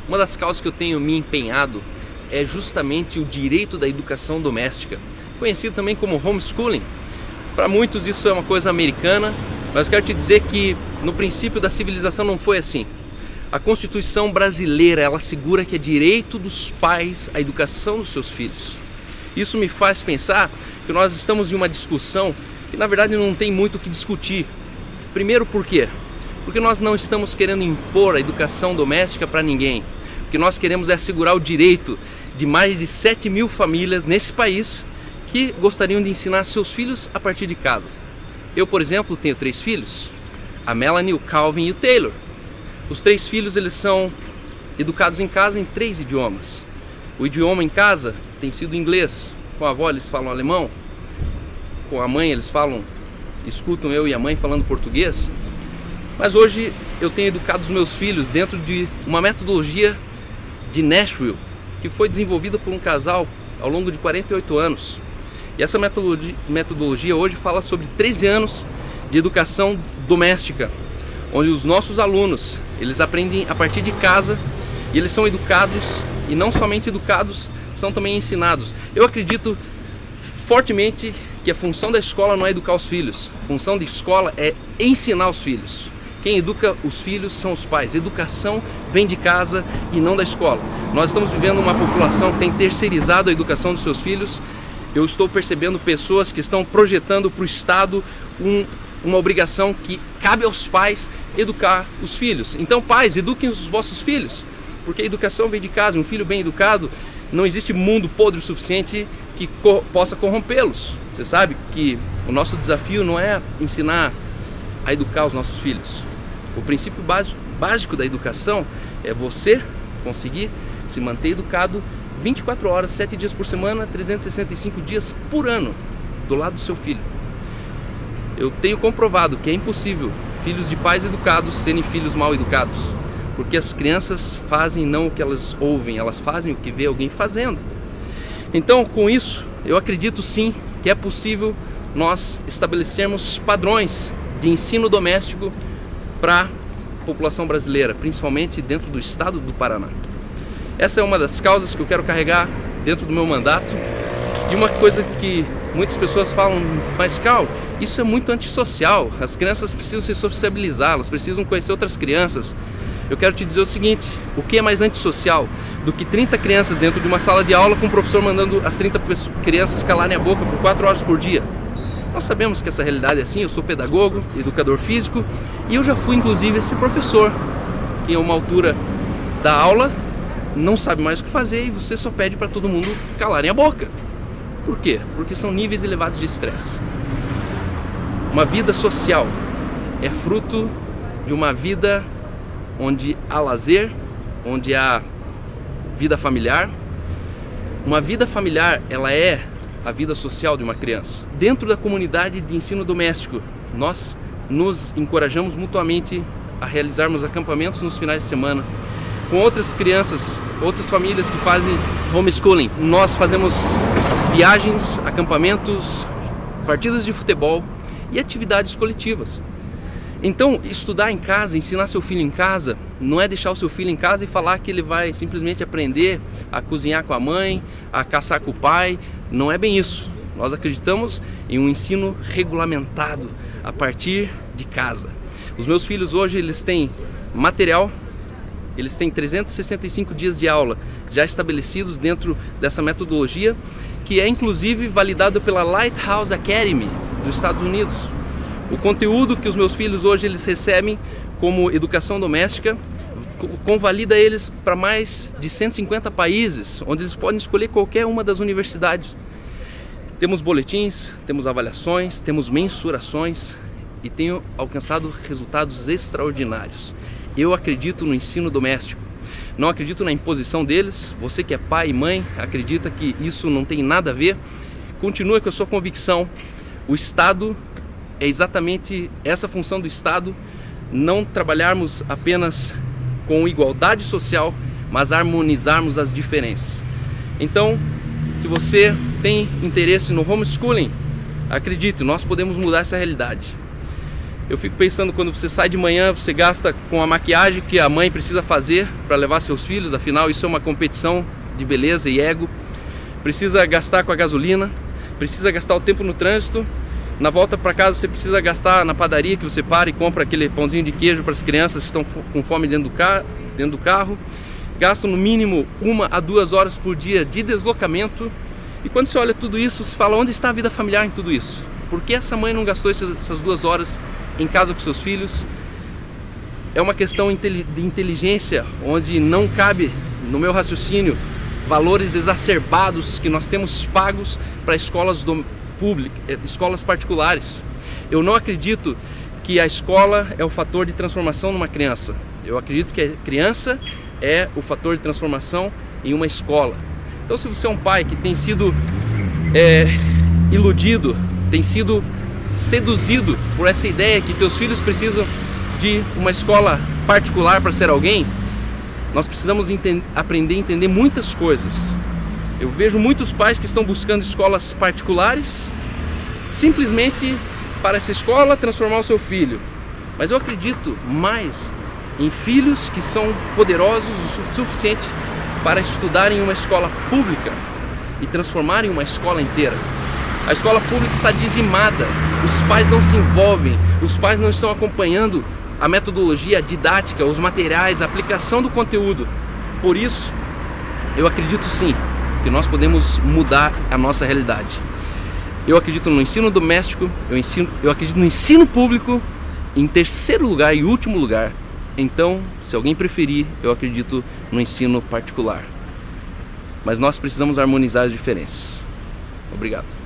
Uma das causas que eu tenho me empenhado é justamente o direito da educação doméstica, conhecido também como homeschooling. Para muitos isso é uma coisa americana, mas eu quero te dizer que no princípio da civilização não foi assim. A Constituição brasileira, ela assegura que é direito dos pais a educação dos seus filhos. Isso me faz pensar que nós estamos em uma discussão que na verdade não tem muito o que discutir. Primeiro, por quê? Porque nós não estamos querendo impor a educação doméstica para ninguém. O que nós queremos é assegurar o direito de mais de 7 mil famílias nesse país que gostariam de ensinar seus filhos a partir de casa. Eu, por exemplo, tenho 3 filhos, a Melanie, o Calvin e o Taylor. Os 3 filhos, eles são educados em casa em 3 idiomas. O idioma em casa tem sido inglês, com a avó eles falam alemão, com a mãe eles escutam eu e a mãe falando português. Mas hoje eu tenho educado os meus filhos dentro de uma metodologia de Nashville, que foi desenvolvida por um casal ao longo de 48 anos. E essa metodologia hoje fala sobre 13 anos de educação doméstica, onde os nossos alunos, eles aprendem a partir de casa e eles são educados, e não somente educados, são também ensinados. Eu acredito fortemente que a função da escola não é educar os filhos, a função da escola é ensinar os filhos. Quem educa os filhos são os pais. Educação vem de casa e não da escola. Nós estamos vivendo uma população que tem terceirizado a educação dos seus filhos. Eu estou percebendo pessoas que estão projetando para o Estado uma obrigação que cabe aos pais educar os filhos. Então, pais, eduquem os vossos filhos, porque a educação vem de casa. Um filho bem educado, não existe mundo podre o suficiente que possa corrompê-los. Você sabe que o nosso desafio não é ensinar a educar os nossos filhos. O princípio básico da educação é você conseguir se manter educado 24 horas, 7 dias por semana, 365 dias por ano, do lado do seu filho. Eu tenho comprovado que é impossível filhos de pais educados serem filhos mal educados, porque as crianças fazem não o que elas ouvem, elas fazem o que vê alguém fazendo. Então, com isso, eu acredito sim que é possível nós estabelecermos padrões de ensino doméstico para a população brasileira, principalmente dentro do estado do Paraná. Essa é uma das causas que eu quero carregar dentro do meu mandato. E uma coisa que muitas pessoas falam, mas Carl, isso é muito antissocial, as crianças precisam se sociabilizar, elas precisam conhecer outras crianças. Eu quero te dizer o seguinte, o que é mais antissocial do que 30 crianças dentro de uma sala de aula com o professor mandando as 30 crianças calarem a boca por 4 horas por dia? Nós sabemos que essa realidade é assim. Eu sou pedagogo, educador físico, e eu já fui inclusive esse professor que em uma altura da aula não sabe mais o que fazer e você só pede para todo mundo calarem a boca. Por quê? Porque são níveis elevados de estresse. Uma vida social é fruto de uma vida onde há lazer, onde há vida familiar. Uma vida familiar, ela é a vida social de uma criança. Dentro da comunidade de ensino doméstico, nós nos encorajamos mutuamente a realizarmos acampamentos nos finais de semana com outras crianças, outras famílias que fazem homeschooling. Nós fazemos viagens, acampamentos, partidas de futebol e atividades coletivas. Então, estudar em casa, ensinar seu filho em casa, não é deixar o seu filho em casa e falar que ele vai simplesmente aprender a cozinhar com a mãe, a caçar com o pai. Não é bem isso. Nós acreditamos em um ensino regulamentado a partir de casa. Os meus filhos hoje, eles têm material, eles têm 365 dias de aula já estabelecidos dentro dessa metodologia, que é inclusive validado pela Lighthouse Academy dos Estados Unidos. O conteúdo que os meus filhos hoje eles recebem como educação doméstica convalida eles para mais de 150 países, onde eles podem escolher qualquer uma das universidades. Temos boletins, temos avaliações, temos mensurações e tenho alcançado resultados extraordinários. Eu acredito no ensino doméstico, não acredito na imposição deles. Você que é pai e mãe acredita que isso não tem nada a ver, continua com a sua convicção. O Estado é exatamente essa função do Estado, não trabalharmos apenas com igualdade social, mas harmonizarmos as diferenças. Então, se você tem interesse no homeschooling, acredite, nós podemos mudar essa realidade. Eu fico pensando, quando você sai de manhã, você gasta com a maquiagem que a mãe precisa fazer para levar seus filhos, afinal isso é uma competição de beleza e ego. Precisa gastar com a gasolina, precisa gastar o tempo no trânsito. Na volta para casa você precisa gastar na padaria, que você para e compra aquele pãozinho de queijo para as crianças que estão com fome dentro do carro. Gasto no mínimo 1 a 2 horas por dia de deslocamento. E quando você olha tudo isso, você fala, onde está a vida familiar em tudo isso? Por que essa mãe não gastou essas 2 horas em casa com seus filhos? É uma questão de inteligência, onde não cabe no meu raciocínio valores exacerbados que nós temos pagos para escolas escolas particulares. Eu não acredito que a escola é o fator de transformação numa criança. Eu acredito que a criança é o fator de transformação em uma escola. Então, se você é um pai que tem sido iludido, tem sido seduzido por essa ideia que teus filhos precisam de uma escola particular para ser alguém, nós precisamos aprender a entender muitas coisas. Eu vejo muitos pais que estão buscando escolas particulares simplesmente para essa escola transformar o seu filho. Mas eu acredito mais em filhos que são poderosos o suficiente para estudarem em uma escola pública e transformarem uma escola inteira. A escola pública está dizimada, os pais não se envolvem, os pais não estão acompanhando a metodologia, a didática, os materiais, a aplicação do conteúdo. Por isso, eu acredito sim que nós podemos mudar a nossa realidade. Eu acredito no ensino doméstico, eu acredito no ensino público, em terceiro lugar e último lugar. Então, se alguém preferir, eu acredito no ensino particular. Mas nós precisamos harmonizar as diferenças. Obrigado.